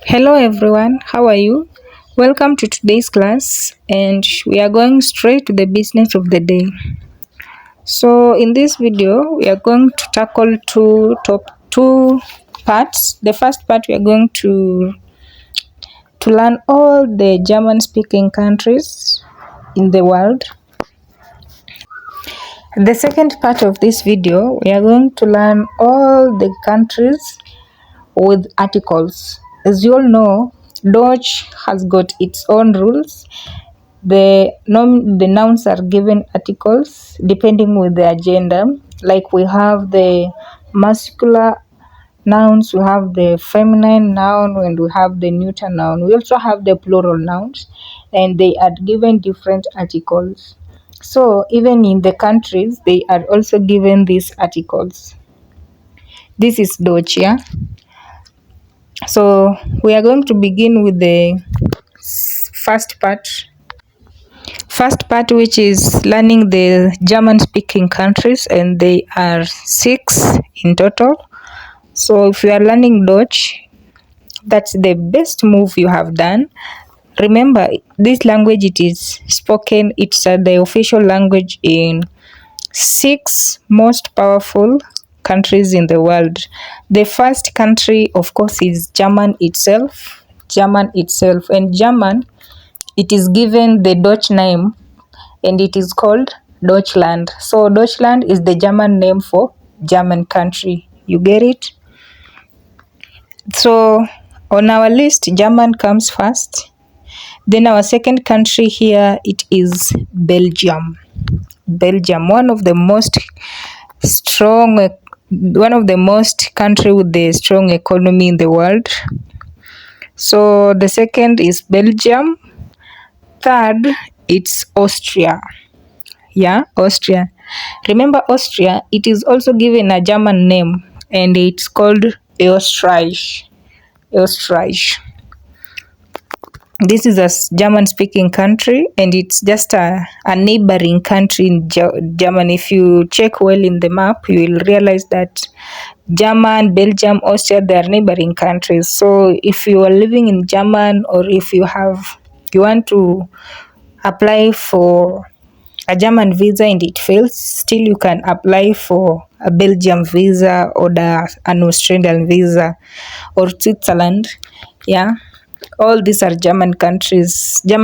Hello everyone, how are you? Welcome to today's class, and we are going straight to the business of the day. So in this video, we are going to tackle two parts. The first part, we are going to learn all the German speaking countries in the world. The second part of this video, we are going to learn all the countries with articles. As you all know, Dutch has got its own rules. The nouns are given articles depending with the agenda. Like we have the masculine nouns, we have the feminine noun, and we have the neuter noun. We also have the plural nouns, and they are given different articles. So even in the countries, they are also given these articles. This is Dutch, yeah. So we are going to begin with the first part. First part, which is learning the German speaking countries, and they are 6 in total. So if you are learning Dutch, that's the best move you have done. Remember, this language, it is spoken, it's the official language in 6 most powerful countries in the world. The first country, of course, is German itself. And German, it is given the Dutch name, and it is called Deutschland. So Deutschland is the German name for German country. You get it? So on our list, German comes first. Then our second country here, it is Belgium. Belgium, one of the most country with the strong economy in the world. So the second is Belgium. Third, it's Austria. Yeah, Austria. Remember, Austria, it is also given a German name, and it's called Österreich. This is a German speaking country, and it's just a neighboring country in Germany. If you check well in the map, you will realize that German, Belgium, Austria, they are neighboring countries. So if you are living in German, or if you want to apply for a German visa and it fails, still you can apply for a Belgium visa or an Australian visa or Switzerland. Yeah, all these are German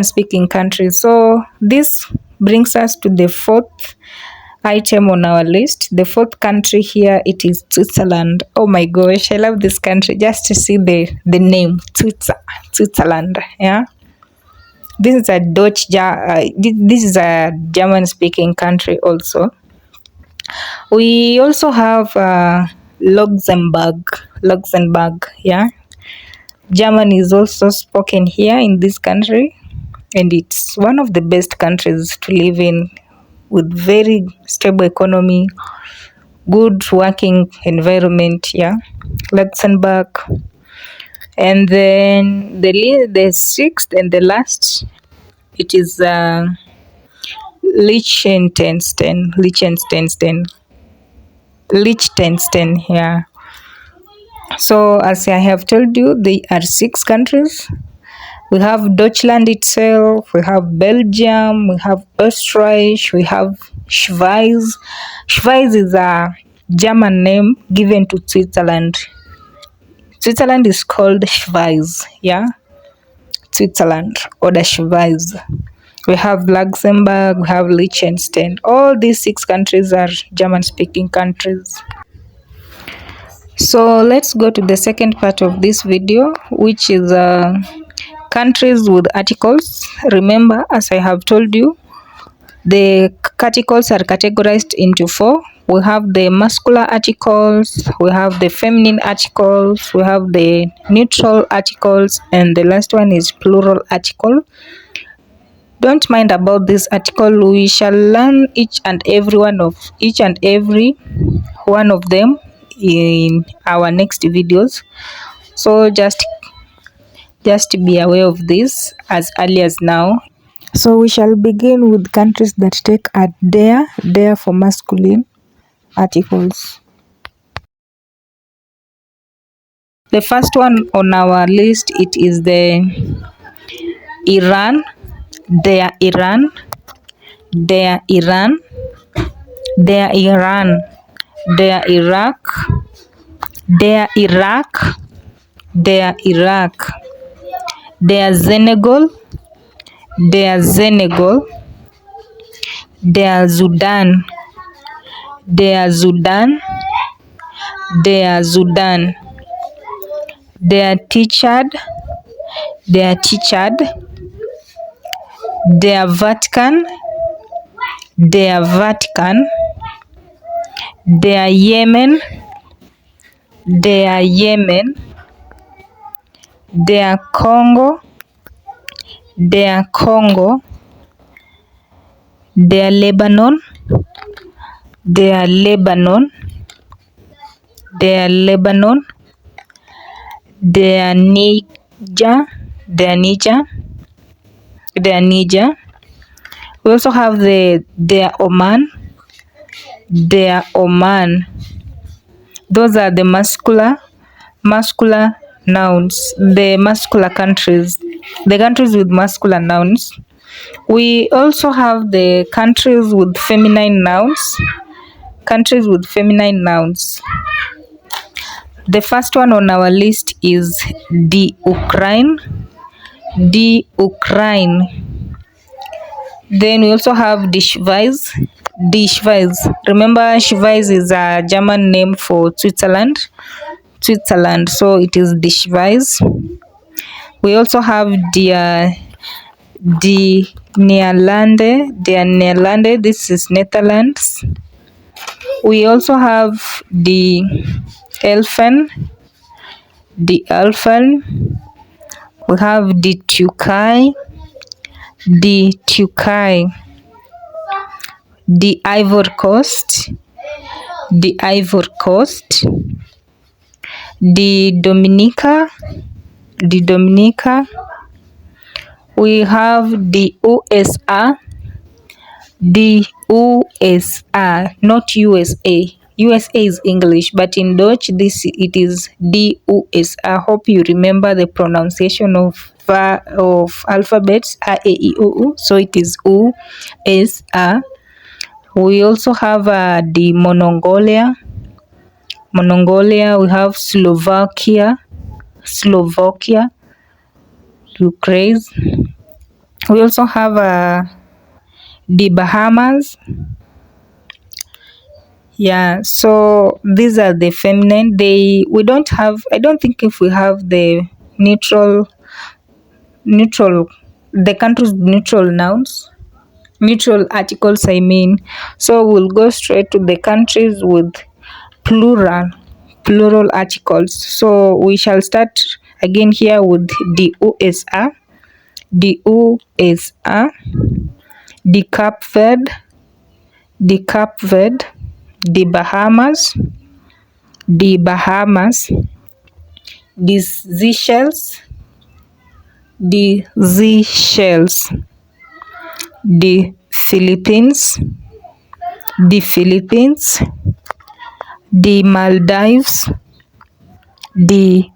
speaking countries. So this brings us to the fourth item on our list. The fourth country here, it is Switzerland. Oh my gosh, I love this country. Just to see the name Switzerland. Yeah, this is a German speaking country also. We also have Luxembourg. Yeah, German is also spoken here in this country, and it's one of the best countries to live in, with very stable economy, good working environment. Yeah, Luxembourg. And then the sixth and the last, it is Liechtenstein. Yeah. So as I have told you, there are 6 countries. We have Deutschland itself, we have Belgium, we have Österreich, we have Schweiz. Schweiz is a German name given to Switzerland. Switzerland is called Schweiz, yeah? Switzerland, or the Schweiz. We have Luxembourg, we have Liechtenstein. All these 6 countries are German-speaking countries. So let's go to the second part of this video, which is countries with articles. Remember, as I have told you, the articles are categorized into 4. We have the masculine articles, we have the feminine articles, we have the neutral articles, and the last one is plural article. Don't mind about this article. We shall learn each and every one of them in our next videos. So just be aware of this as early as now. So we shall begin with countries that take a der for masculine articles. The first one on our list, it is the Iran, their Iran, their Iran, their Iran, their Iraq, their Iraq, their Iraq, their Senegal, their Senegal, their Sudan, their Sudan, their Sudan, their teacher, their teacher, their Vatican, their Vatican, their Yemen, their Yemen, their Congo, their Congo, their Lebanon, their Lebanon, their Lebanon, their Niger, their Niger, their Niger. We also have their Oman, their Oman. Those are the masculine nouns, the masculine countries, the countries with masculine nouns. We also have the countries with feminine nouns. Countries with feminine nouns. The first one on our list is the Ukraine. The Ukraine. Then we also have the Schweiz. The Schweiz. Remember, Schweiz is a German name for Switzerland. Switzerland. So it is the Schweiz. We also have the Nederlande. The Nederlande. This is Netherlands. We also have the Elfen. The Elfen. We have the Turkey. The Turkey. The Ivory Coast. The Ivory Coast. The Dominica. The Dominica. We have the USA. The USA, not USA. USA is English, but in Dutch, it is the USA. Hope you remember the pronunciation of alphabets A, E, I, O, U. So it is USA. We also have the Mongolia. Mongolia. We have Slovakia. Ukraine. We also have the Bahamas. Yeah, so these are the feminine. We don't have, I don't think if we have the neutral, the countries neutral nouns, neutral articles, I mean. So we'll go straight to the countries with plural articles. So we shall start again here with the USA, the USA, the Cape Verde, the Bahamas, the Seychelles, the Philippines, the Maldives, the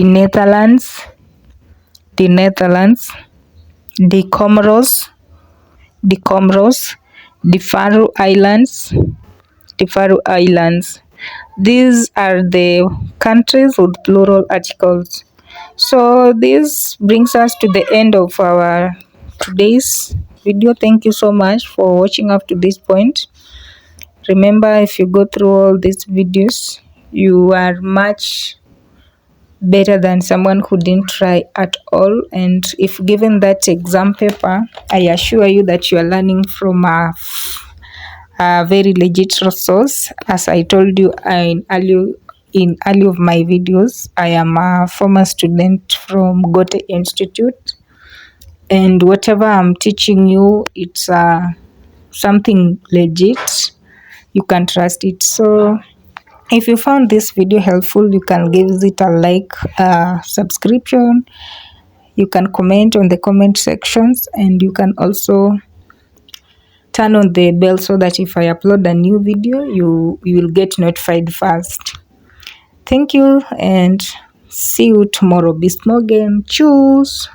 Netherlands, the Comoros, the Faroe Islands. These are the countries with plural articles. So this brings us to the end of our today's video. Thank you so much for watching up to this point. Remember, if you go through all these videos, you are much better than someone who didn't try at all. And if given that exam paper, I assure you that you are learning from a very legit resource. As I told you in early of my videos, I am a former student from Goethe Institute, and whatever I'm teaching you, it's something legit. You can trust it. So if you found this video helpful, you can give it a like, subscription. You can comment on the comment sections, and you can also turn on the bell so that if I upload a new video, you will get notified first. Thank you and see you tomorrow. Bis morgen. Tschüss.